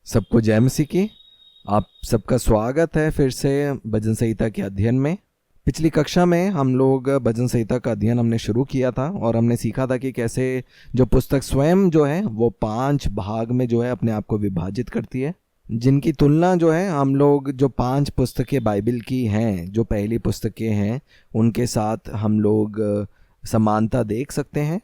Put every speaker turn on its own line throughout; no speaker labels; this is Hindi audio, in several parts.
सबको जय मसीह की। आप सबका स्वागत है फिर से भजन संहिता के अध्ययन में। पिछली कक्षा में हम लोग भजन संहिता का अध्ययन हमने शुरू किया था और हमने सीखा था कि कैसे जो पुस्तक स्वयं जो है वो 5 भाग में जो है अपने आप को विभाजित करती है, जिनकी तुलना जो है हम लोग जो 5 पुस्तकें बाइबल की हैं, जो पहली पुस्तकें हैं, उनके साथ हम लोग समानता देख सकते हैं।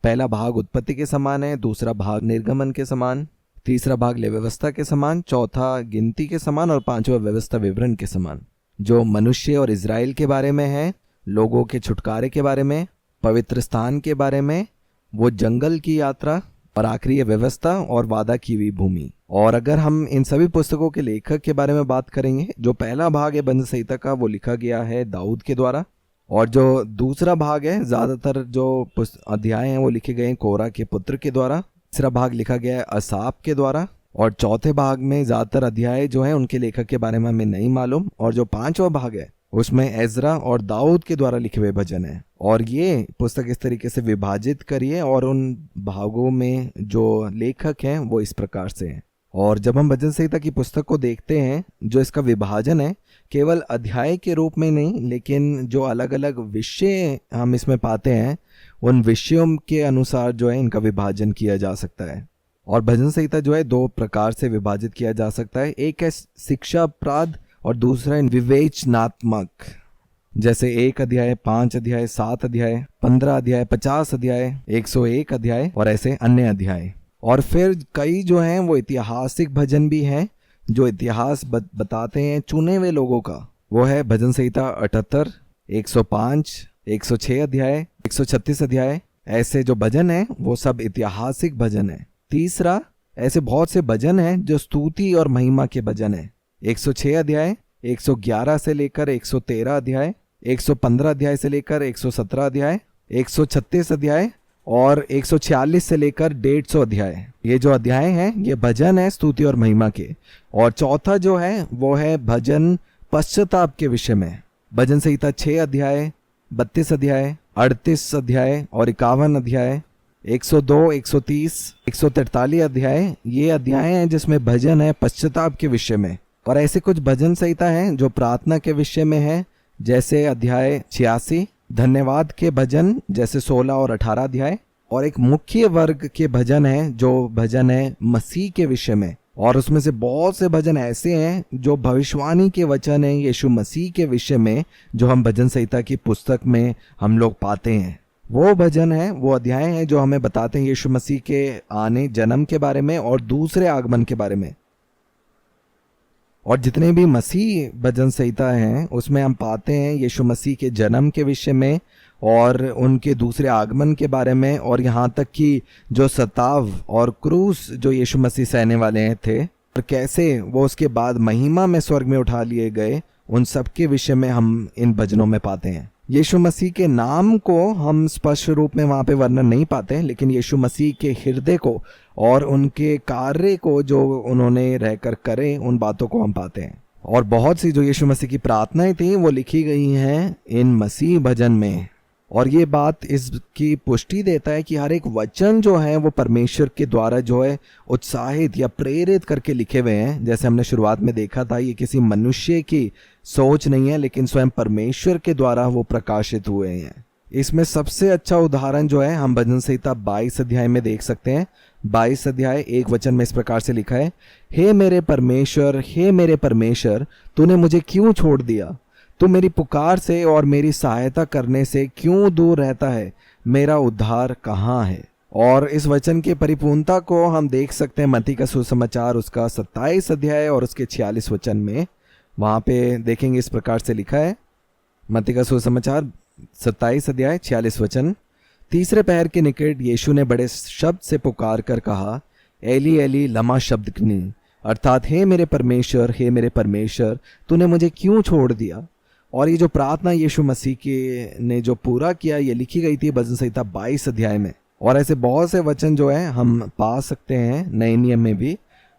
पहला भाग उत्पत्ति के समान है, दूसरा भाग निर्गमन के समान, तीसरा भाग ले व्यवस्था के समान, चौथा गिनती के समान और पांचवा व्यवस्था विवरण के समान, जो मनुष्य और इज़राइल के बारे में है, लोगों के छुटकारे के बारे में, पवित्र स्थान के बारे में, वो जंगल की यात्रा और आखिरी है व्यवस्था और वादा की हुई भूमि। और अगर हम इन सभी पुस्तकों के लेखक के बारे में बात करेंगे, जो पहला भाग है भजन संहिता का वो लिखा गया है दाऊद के द्वारा, और जो दूसरा भाग है ज़्यादातर जो अध्याय हैं वो लिखे गए हैं कोरा के पुत्र के द्वारा, तीसरा भाग लिखा गया है असाफ के द्वारा, और चौथे भाग में ज़्यादातर अध्याय जो हैं उनके लेखक के बारे में हमें नहीं मालूम, और जो पांचवा भाग है उसमें एजरा और दाऊद के द्वारा लिखे हुए भजन हैं। और ये पुस्तक इस तरीके से विभाजित करिए और उन भागों में जो लेखक हैं वो इस प्रकार से हैं। और जब हम भजन संहिता की पुस्तक को देखते हैं, जो इसका विभाजन है केवल अध्याय के रूप में नहीं, लेकिन जो अलग अलग विषय हम इसमें पाते हैं उन विषयों के अनुसार जो है इनका विभाजन किया जा सकता है। और भजन संहिता जो है 2 प्रकार से विभाजित किया जा सकता है। एक है शिक्षा अपराध और दूसरा है विवेचनात्मक। जैसे 1 अध्याय, 5 अध्याय, 7 अध्याय, 15 अध्याय, 50 अध्याय, 101 अध्याय और ऐसे अन्य अध्याय। और फिर कई जो हैं वो ऐतिहासिक भजन भी हैं, जो इतिहास बताते हैं चुने हुए लोगों का। वो है भजन संहिता 78, 105, 106 अध्याय, 136 अध्याय। ऐसे जो भजन है वो सब ऐतिहासिक भजन है। तीसरा, ऐसे बहुत से भजन हैं जो स्तुति और महिमा के भजन है। 106 अध्याय, 111 से लेकर 113 अध्याय, 115 अध्याय से लेकर 117 अध्याय, 136 अध्याय और 146 से लेकर 150 अध्याय। ये जो अध्याय हैं ये भजन है स्तुति और महिमा के। और चौथा जो है वो है भजन पश्चाताप के विषय में। भजन संहिता 6 अध्याय, 32 अध्याय, 38 अध्याय और 51 अध्याय, 102, 130, 143 अध्याय, ये अध्याय हैं जिसमें भजन है पश्चाताप के विषय में। और ऐसे कुछ भजन संहिता हैं जो प्रार्थना के विषय में है, जैसे अध्याय 86, धन्यवाद के भजन जैसे 16 और 18 अध्याय। और एक मुख्य वर्ग के भजन है जो भजन है मसीह के विषय में, और उसमें से बहुत से भजन ऐसे हैं जो भविष्यवाणी के वचन हैं यीशु मसीह के विषय में, जो हम भजन संहिता की पुस्तक में हम लोग पाते हैं। वो भजन है, वो अध्याय हैं जो हमें बताते हैं यीशु मसीह के आने, जन्म के बारे में और दूसरे आगमन के बारे में। और जितने भी मसीह भजन संहिता हैं उसमें हम पाते हैं यीशु मसीह के जन्म के विषय में और उनके दूसरे आगमन के बारे में, और यहाँ तक कि जो सताव और क्रूस जो यीशु मसीह सहने वाले थे और कैसे वो उसके बाद महिमा में स्वर्ग में उठा लिए गए, उन सब के विषय में हम इन भजनों में पाते हैं। यीशु मसीह के नाम को हम स्पष्ट रूप में वहाँ पे वर्णन नहीं पाते, लेकिन यीशु मसीह के हृदय को और उनके कार्य को जो उन्होंने रहकर करे, उन बातों को हम पाते हैं। और बहुत सी जो यीशु मसीह की प्रार्थनाएं थी वो लिखी गई हैं इन मसीह भजन में। और ये बात इसकी पुष्टि देता है कि हर एक वचन जो है वो परमेश्वर के द्वारा जो है उत्साहित या प्रेरित करके लिखे हुए हैं। जैसे हमने शुरुआत में देखा था, ये किसी मनुष्य की सोच नहीं है, लेकिन स्वयं परमेश्वर के द्वारा वो प्रकाशित हुए हैं। इसमें सबसे अच्छा उदाहरण जो है हम भजन संहिता 22 अध्याय में देख सकते हैं। 22 अध्याय 1 वचन में इस प्रकार से लिखा है, हे मेरे परमेश्वर, हे मेरे परमेश्वर, तूने मुझे क्यों छोड़ दिया? तू मेरी पुकार से और मेरी सहायता करने से क्यों दूर रहता है? मेरा उद्धार कहाँ है? और इस वचन की परिपूर्णता को हम देख सकते हैं मत्ती का सुसमाचार उसका 27 अध्याय और उसके 46 वचन में। वहाँ पे देखेंगे इस प्रकार से लिखा है, मत्ती का सुसमाचार 27 अध्याय 46 वचन, तीसरे पहर के निकट यीशु ने बड़े शब्द से पुकार कर कहा, एली एली लमा शब्दकनी, अर्थात हे मेरे परमेश्वर, हे मेरे परमेश्वर, तूने मुझे क्यों छोड़ दिया? और ये जो प्रार्थना यीशु मसीह के ने जो पूरा किया, ये लिखी गई थी भजन संहिता 22 अध्याय में। और ऐसे बहुत से वचन जो है हम पा सकते हैं नए नियम में भी।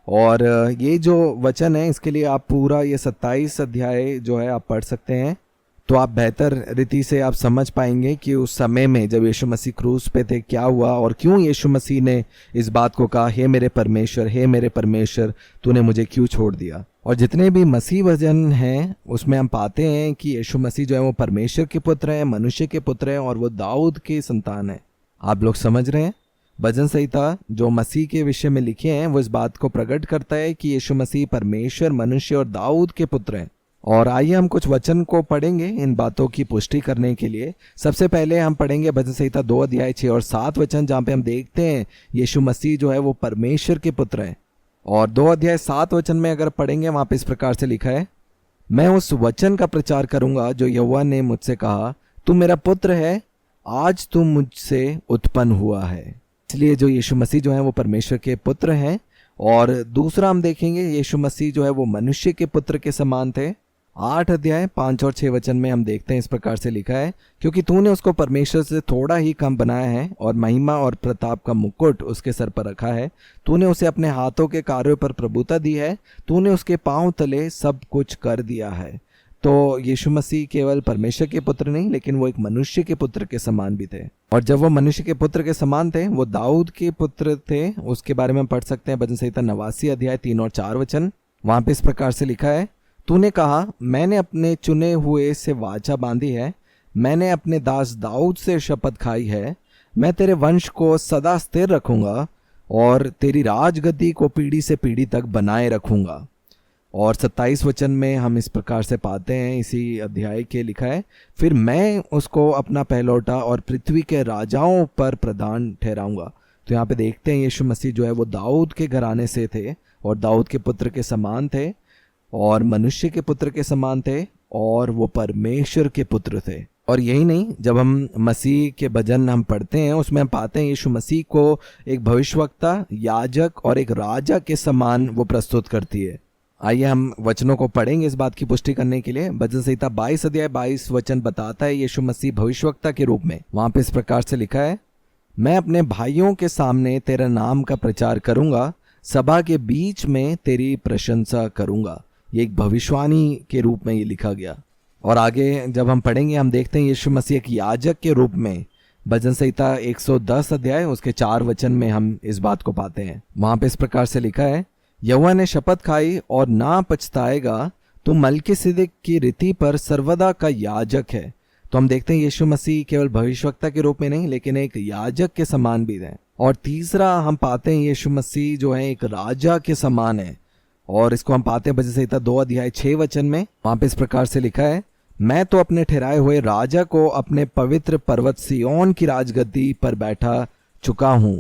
और ये जो वचन है इसके लिए आप पूरा ये 27 अध्याय जो है आप पढ़ सकते हैं। तो आप बेहतर रीति से आप समझ पाएंगे कि उस समय में जब यीशु मसीह क्रूस पे थे क्या हुआ और क्यों यीशु मसीह ने इस बात को कहा, हे मेरे परमेश्वर तूने मुझे क्यों छोड़ दिया। और जितने भी मसीह वचन हैं उसमें हम पाते हैं कि यीशु मसीह जो है वो परमेश्वर के पुत्र हैं, मनुष्य के पुत्र हैं और वो दाऊद के संतान हैं। आप लोग समझ रहे हैं? भजन संहिता जो मसीह के विषय में लिखे हैं वो इस बात को प्रकट करता है कि यीशु मसीह परमेश्वर, मनुष्य और दाऊद के पुत्र हैं। और आइए हम कुछ वचन को पढ़ेंगे इन बातों की पुष्टि करने के लिए। सबसे पहले हम पढ़ेंगे भजन संहिता 2 अध्याय 6 और 7 वचन, जहाँ पे हम देखते हैं यीशु मसीह जो है वो परमेश्वर के पुत्र हैं। और 2 अध्याय 7 वचन में अगर पढ़ेंगे वहाँ पे इस प्रकार से लिखा है, मैं उस वचन का प्रचार करूंगा जो यहोवा ने मुझसे कहा, तू मेरा पुत्र है, आज तू मुझसे उत्पन्न हुआ है। इसलिए जो यीशु मसीह जो है वो परमेश्वर के पुत्र हैं। और दूसरा हम देखेंगे यीशु मसीह जो है वो मनुष्य के पुत्र के समान थे। 8 अध्याय 5 और 6 वचन में हम देखते हैं इस प्रकार से लिखा है, क्योंकि तूने उसको परमेश्वर से थोड़ा ही कम बनाया है और महिमा और प्रताप का मुकुट उसके सर पर रखा है। तूने उसे अपने हाथों के कार्यों पर प्रभुता दी है, तूने उसके पांव तले सब कुछ कर दिया है। तो यीशु मसीह केवल परमेश्वर के पुत्र नहीं, लेकिन वो एक मनुष्य के पुत्र के समान भी थे। और जब वो मनुष्य के पुत्र के समान थे, वो दाऊद के पुत्र थे। उसके बारे में हम पढ़ सकते हैं भजन संहिता 89 अध्याय 3 और 4 वचन। वहां पे इस प्रकार से लिखा है, तूने कहा, मैंने अपने चुने हुए से वाचा बांधी है, मैंने अपने दास दाऊद से शपथ खाई है, मैं तेरे वंश को सदा स्थिर रखूंगा और तेरी राजगद्दी को पीढ़ी से पीढ़ी तक बनाए रखूंगा। और 27 वचन में हम इस प्रकार से पाते हैं, इसी अध्याय के लिखा है, फिर मैं उसको अपना पहलौठा और पृथ्वी के राजाओं पर प्रधान ठहराऊंगा। तो यहाँ पे देखते हैं यीशु मसीह जो है वो दाऊद के घराने से थे और दाऊद के पुत्र के समान थे और मनुष्य के पुत्र के समान थे और वो परमेश्वर के पुत्र थे। और यही नहीं, जब हम मसीह के भजन हम पढ़ते हैं उसमें हम पाते हैं यीशु मसीह को एक भविष्यवक्ता, याजक और एक राजा के समान वो प्रस्तुत करती है। आइए हम वचनों को पढ़ेंगे इस बात की पुष्टि करने के लिए। भजन संहिता 22 अध्याय 22 वचन बताता है यीशु मसीह भविष्यवक्ता के रूप में। वहां पे इस प्रकार से लिखा है, मैं अपने भाइयों के सामने तेरा नाम का प्रचार करूंगा, सभा के बीच में तेरी प्रशंसा करूंगा। ये एक भविष्यवाणी के रूप में ये लिखा गया। और आगे जब हम पढ़ेंगे हम देखते हैं यीशु मसीह एक याजक के रूप में। भजन संहिता 110 अध्याय उसके 4 वचन में हम इस बात को पाते हैं। वहां पे इस प्रकार से लिखा है, यहोवा ने शपथ खाई और ना पछताएगा, तू मलकीसिदक की रीति पर सर्वदा का याजक है। तो हम देखते हैं यीशु मसीह केवल भविष्यवक्ता के रूप में नहीं, लेकिन एक याजक के समान भी है। और तीसरा हम पाते हैं यीशु मसीह जो है एक राजा के समान है। और इसको हम पाते हैं भजन संहिता 2 अध्याय 6 वचन में। वहां पे इस प्रकार से लिखा है, मैं तो अपने ठहराए हुए राजा को अपने पवित्र पर्वत सिय्योन की राजगद्दी पर बैठा चुका हूं।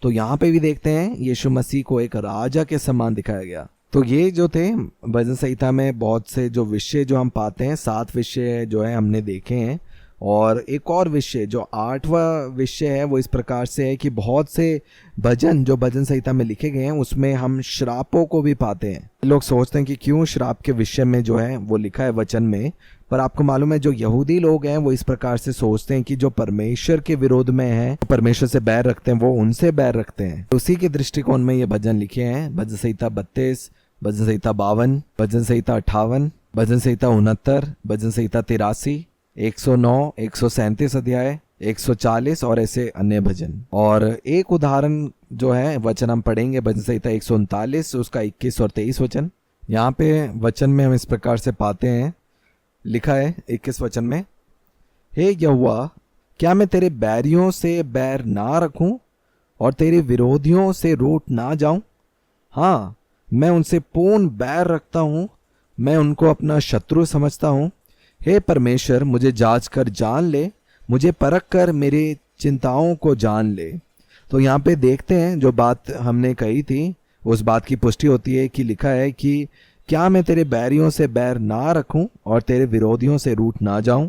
तो यहाँ पे भी देखते हैं यीशु मसीह को एक राजा के समान दिखाया गया। तो ये जो थे भजन संहिता में बहुत से जो विषय जो हम पाते हैं, 7 विषय जो है हमने देखे हैं। और एक और विषय जो 8वां विषय है वो इस प्रकार से है कि बहुत से भजन जो भजन संहिता में लिखे गए हैं उसमें हम श्रापों को भी पाते हैं। लोग सोचते हैं कि क्यों श्राप के विषय में जो है वो लिखा है वचन में, पर आपको मालूम है जो यहूदी लोग हैं वो इस प्रकार से सोचते हैं कि जो परमेश्वर के विरोध में है, परमेश्वर से बैर रखते हैं, वो उनसे बैर रखते हैं। उसी के दृष्टिकोण में ये भजन लिखे हैं। भजन संहिता 32, भजन संहिता 52, भजन संहिता 58, भजन संहिता 69, भजन संहिता 83, 109, 137 अध्याय, 140 और ऐसे अन्य भजन। और एक उदाहरण जो है वचन हम पढ़ेंगे भजन संहिता 139 उसका 21 और 23 वचन। यहाँ पे वचन में हम इस प्रकार से पाते हैं, लिखा है 21 वचन में, हे यहोवा, क्या मैं तेरे बैरियों से बैर ना रखूं और तेरे विरोधियों से रूठ ना जाऊं? हाँ, मैं उनसे पूर्ण बैर रखता हूं, मैं उनको अपना शत्रु समझता हूं। हे परमेश्वर, मुझे जांच कर जान ले, मुझे परख कर मेरी चिंताओं को जान ले। तो यहाँ पे देखते हैं जो बात हमने कही थी उस बात की पुष्टि होती है कि लिखा है कि क्या मैं तेरे बैरियों से बैर ना रखूं और तेरे विरोधियों से रूठ ना जाऊं।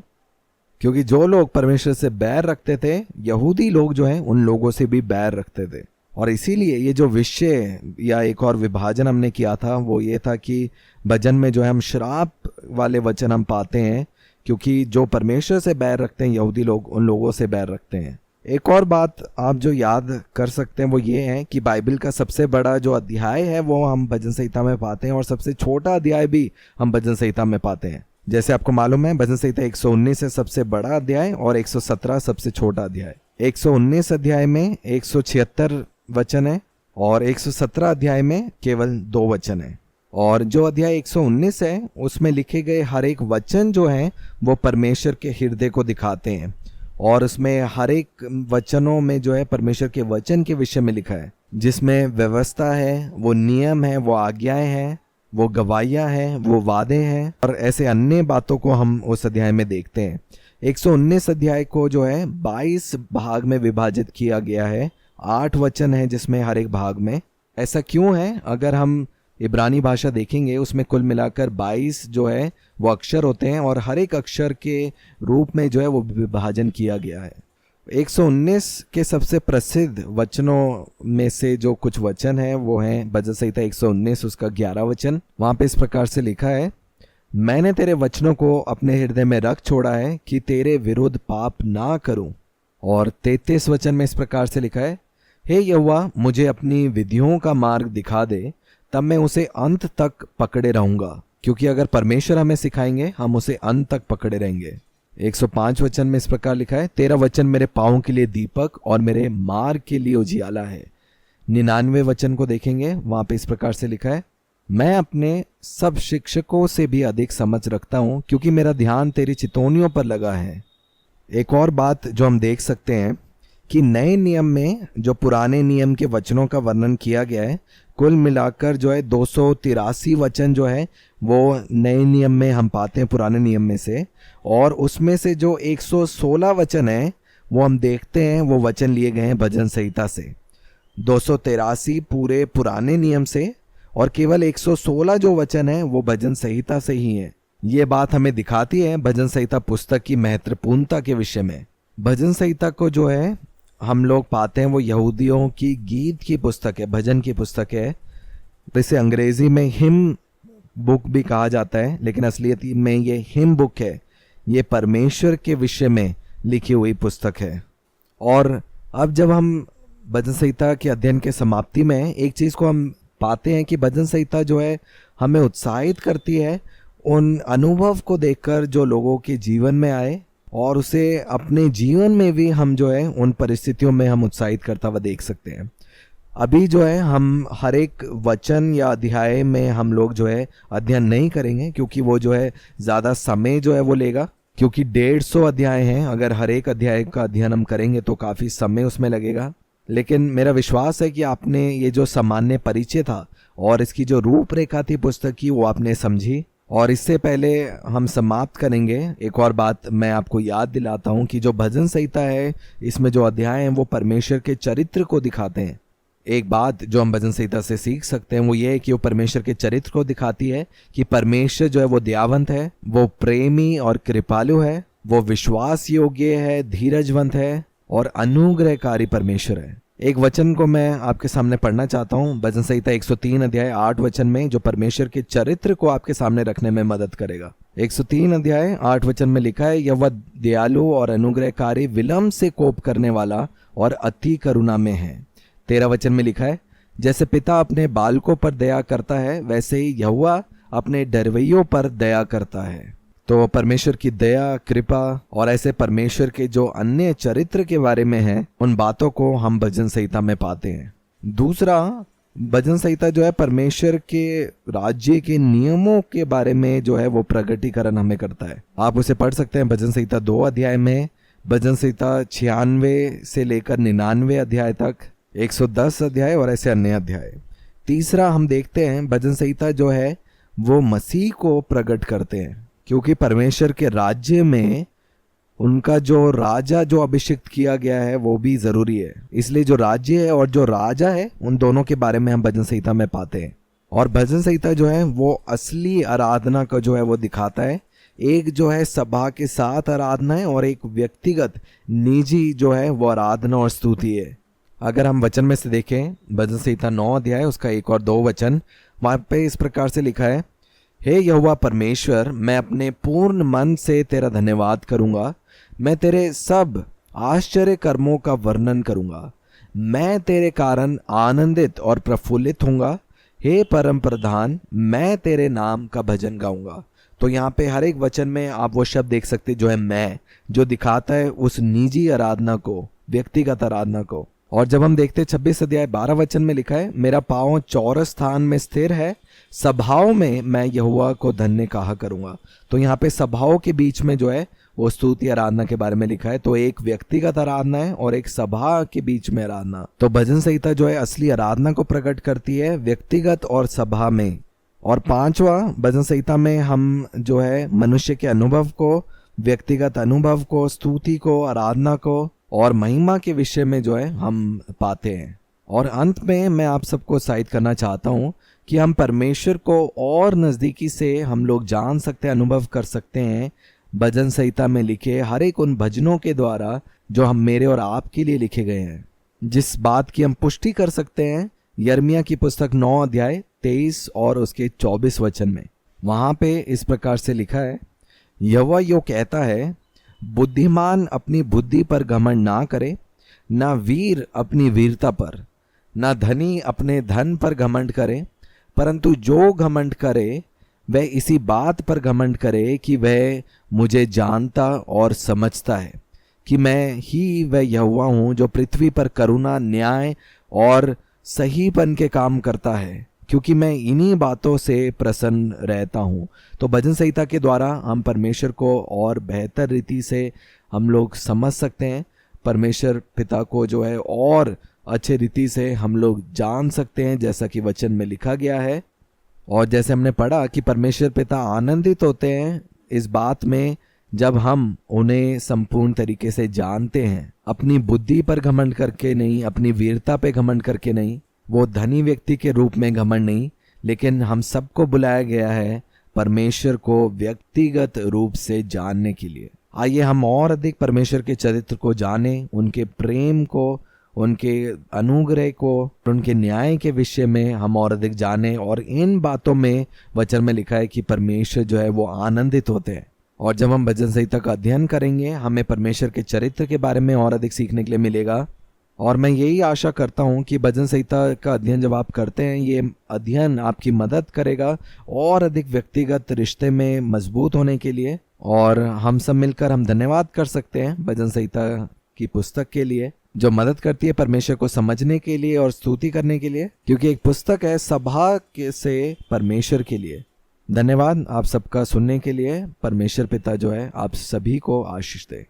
क्योंकि जो लोग परमेश्वर से बैर रखते थे, यहूदी लोग जो हैं उन लोगों से भी बैर रखते थे। और इसीलिए ये जो विषय या एक और विभाजन हमने किया था वो ये था कि भजन में जो है हम श्राप वाले वचन हम पाते हैं, क्योंकि जो परमेश्वर से बैर रखते हैं यहूदी लोग उन लोगों से बैर रखते हैं। एक और बात आप जो याद कर सकते हैं वो ये है कि बाइबल का सबसे बड़ा जो अध्याय है वो हम भजन संहिता में पाते हैं और सबसे छोटा अध्याय भी हम भजन संहिता में पाते हैं। जैसे आपको मालूम है भजन संहिता 119 है सबसे बड़ा अध्याय और 117 सबसे छोटा अध्याय। 119 अध्याय में 176 वचन है और 117 अध्याय में केवल 2 वचन है। और जो अध्याय 119 है उसमें लिखे गए हर एक वचन जो है वो परमेश्वर के हृदय को दिखाते हैं, और उसमें हर एक वचनों में जो है परमेश्वर के वचन के विषय में लिखा है, जिसमें व्यवस्था है, वो नियम है, वो आज्ञाएं हैं, वो गवाहियां हैं, वो वादे हैं और ऐसे अन्य बातों को हम उस अध्याय में देखते हैं। 119 अध्याय को जो है 22 भाग में विभाजित किया गया है। 8 वचन है जिसमें हर एक भाग में। ऐसा क्यों है? अगर हम इब्रानी भाषा देखेंगे उसमें कुल मिलाकर 22 जो है वो अक्षर होते हैं और हर एक अक्षर के रूप में जो है वो विभाजन किया गया है। 119 के सबसे प्रसिद्ध वचनों में से जो कुछ वचन है वो है भजन संहिता 119 उसका 11 वचन। वहां पे इस प्रकार से लिखा है, मैंने तेरे वचनों को अपने हृदय में रख छोड़ा है कि तेरे विरुद्ध पाप ना करूं। और 33 वचन में इस प्रकार से लिखा है, हे यहोवा मुझे अपनी विधियों का मार्ग दिखा दे, तब मैं उसे अंत तक पकड़े रहूंगा। क्योंकि अगर परमेश्वर हमें सिखाएंगे हम उसे अंत तक पकड़े रहेंगे। 105 वचन में इस प्रकार लिखा है, तेरा वचन मेरे पाँव के लिए दीपक और मेरे मार्ग के लिए उजियाला है। 99 वचन को देखेंगे, वहां पे इस प्रकार से लिखा है, मैं अपने सब शिक्षकों से भी अधिक समझ रखता हूं क्योंकि मेरा ध्यान तेरी चितौनियों पर लगा है। एक और बात जो हम देख सकते हैं कि नए नियम में जो पुराने नियम के वचनों का वर्णन किया गया है, कुल मिलाकर जो है 283 वचन जो है वो नए नियम में हम पाते हैं पुराने नियम में से, और उसमें से जो 116 वचन है वो हम देखते हैं वो वचन लिए गए हैं भजन संहिता से। 283 पूरे पुराने नियम से और केवल 116 जो वचन है वो भजन संहिता से ही है। ये बात हमें दिखाती है भजन संहिता पुस्तक की महत्वपूर्णता के विषय में। भजन संहिता को जो है हम लोग पाते हैं वो यहूदियों की गीत की पुस्तक है, भजन की पुस्तक है। इसे अंग्रेजी में हिम बुक भी कहा जाता है, लेकिन असलियत में ये हिम बुक है। ये परमेश्वर के विषय में लिखी हुई पुस्तक है। और अब जब हम भजन संहिता के अध्ययन के समाप्ति में एक चीज़ को हम पाते हैं कि भजन संहिता जो है हमें उत्साहित करती है उन अनुभव को देखकर जो लोगों के जीवन में आए, और उसे अपने जीवन में भी हम जो है उन परिस्थितियों में हम उत्साहित करता हुआ देख सकते हैं। अभी जो है हम हर एक वचन या अध्याय में हम लोग जो है अध्ययन नहीं करेंगे क्योंकि वो जो है ज़्यादा समय जो है वो लेगा, क्योंकि 150 अध्याय हैं। अगर हर एक अध्याय का अध्ययन हम करेंगे तो काफ़ी समय उसमें लगेगा। लेकिन मेरा विश्वास है कि आपने ये जो सामान्य परिचय था और इसकी जो रूपरेखा थी पुस्तक की वो आपने समझी। और इससे पहले हम समाप्त करेंगे, एक और बात मैं आपको याद दिलाता हूँ कि जो भजन संहिता है इसमें जो अध्याय हैं वो परमेश्वर के चरित्र को दिखाते हैं। एक बात जो हम भजन संहिता से सीख सकते हैं वो ये है कि वो परमेश्वर के चरित्र को दिखाती है कि परमेश्वर जो है वो दयावंत है, वो प्रेमी और कृपालु है, वो विश्वास योग्य है, धीरजवंत है और अनुग्रहकारी परमेश्वर है। एक वचन को मैं आपके सामने पढ़ना चाहता हूँ, भजन संहिता 103 अध्याय 8 वचन में, जो परमेश्वर के चरित्र को आपके सामने रखने में मदद करेगा। 103 अध्याय 8 वचन में लिखा है, यह दयालु और अनुग्रहकारी, विलम्ब से कोप करने वाला और अति करुणा में है। 13 वचन में लिखा है, जैसे पिता अपने बालकों पर दया करता है वैसे ही यहोवा अपने डरवैयों पर दया करता है। तो परमेश्वर की दया, कृपा और ऐसे परमेश्वर के जो अन्य चरित्र के बारे में है उन बातों को हम भजन संहिता में पाते हैं। दूसरा, भजन संहिता जो है परमेश्वर के राज्य के नियमों के बारे में जो है वो प्रगटीकरण हमें करता है। आप उसे पढ़ सकते हैं भजन संहिता 2 अध्याय में, भजन संहिता 96 से लेकर 99 अध्याय तक, 110 अध्याय और ऐसे अन्य अध्याय। तीसरा, हम देखते हैं भजन संहिता जो है वो मसीह को प्रकट करते हैं, क्योंकि परमेश्वर के राज्य में उनका जो राजा जो अभिषिक्त किया गया है वो भी जरूरी है। इसलिए जो राज्य है और जो राजा है उन दोनों के बारे में हम भजन संहिता में पाते हैं। और भजन संहिता जो है वो असली आराधना का जो है वो दिखाता है। एक जो है सभा के साथ आराधना है और एक व्यक्तिगत निजी जो है वो आराधना और स्तुति है। अगर हम वचन में से देखें, भजन संहिता 9 अध्याय उसका 1 और 2 वचन, वहाँ पे इस प्रकार से लिखा है, हे यहोवा परमेश्वर, मैं अपने पूर्ण मन से तेरा धन्यवाद करूंगा, मैं तेरे सब आश्चर्य कर्मों का वर्णन करूंगा, मैं तेरे कारण आनंदित और प्रफुल्लित होऊंगा। हे परम प्रधान, मैं तेरे नाम का भजन गाऊंगा। तो यहाँ पे हर एक वचन में आप वो शब्द देख सकते जो है मैं, जो दिखाता है उस निजी आराधना को, व्यक्तिगत आराधना को। और जब हम देखते 26 अध्याय 12 वचन में लिखा है, मेरा पाँव चौरस स्थान में स्थिर है, सभाओं में मैं यहोवा को धन्य कहा करूंगा। तो यहाँ पे सभाओं के बीच में जो है वो स्तुति आराधना के बारे में लिखा है। तो एक व्यक्तिगत आराधना है और एक सभा के बीच में आराधना। तो भजन संहिता जो है असली आराधना को प्रकट करती है व्यक्तिगत और सभा में। और पांचवा, भजन संहिता में हम जो है मनुष्य के अनुभव को, व्यक्तिगत अनुभव को, स्तुति को, आराधना को और महिमा के विषय में जो है हम पाते हैं। और अंत में मैं आप सबको उत्साहित करना चाहता हूँ कि हम परमेश्वर को और नज़दीकी से हम लोग जान सकते हैं, अनुभव कर सकते हैं भजन संहिता में लिखे हर एक उन भजनों के द्वारा जो हम मेरे और आपके लिए लिखे गए हैं। जिस बात की हम पुष्टि कर सकते हैं यिर्मयाह की पुस्तक 9 अध्याय 23 और उसके 24 वचन में। वहाँ पे इस प्रकार से लिखा है, यहोवा यो कहता है, बुद्धिमान अपनी बुद्धि पर घमंड ना करे, ना वीर अपनी वीरता पर, ना धनी अपने धन पर घमंड करे, परंतु जो घमंड करे वह इसी बात पर घमंड करे कि वह मुझे जानता और समझता है कि मैं ही वह यहोवा हूँ जो पृथ्वी पर करुणा, न्याय और सहीपन के काम करता है, क्योंकि मैं इन्हीं बातों से प्रसन्न रहता हूँ। तो भजन संहिता के द्वारा हम परमेश्वर को और बेहतर रीति से हम लोग समझ सकते हैं, परमेश्वर पिता को जो है और अच्छे रीति से हम लोग जान सकते हैं, जैसा कि वचन में लिखा गया है। और जैसे हमने पढ़ा कि परमेश्वर पिता आनंदित होते हैं इस बात में जब हम उन्हें संपूर्ण तरीके से जानते हैं, अपनी बुद्धि पर घमंड करके नहीं, अपनी वीरता पे घमंड करके नहीं, वो धनी व्यक्ति के रूप में घमंड नहीं, लेकिन हम सबको बुलाया गया है परमेश्वर को व्यक्तिगत रूप से जानने के लिए। आइए हम और अधिक परमेश्वर के चरित्र को जानें, उनके प्रेम को, उनके अनुग्रह को, उनके न्याय के विषय में हम और अधिक जानें। और इन बातों में वचन में लिखा है कि परमेश्वर जो है वो आनंदित होते हैं। और जब हम भजन संहिता का अध्ययन करेंगे हमें परमेश्वर के चरित्र के बारे में और अधिक सीखने के लिए मिलेगा। और मैं यही आशा करता हूँ कि भजन संहिता का अध्ययन जब आप करते हैं, ये अध्ययन आपकी मदद करेगा और अधिक व्यक्तिगत रिश्ते में मजबूत होने के लिए। और हम सब मिलकर हम धन्यवाद कर सकते हैं भजन संहिता की पुस्तक के लिए, जो मदद करती है परमेश्वर को समझने के लिए और स्तुति करने के लिए, क्योंकि एक पुस्तक है सभा के से परमेश्वर के लिए। धन्यवाद आप सबका सुनने के लिए। परमेश्वर पिता जो है आप सभी को आशीष दे।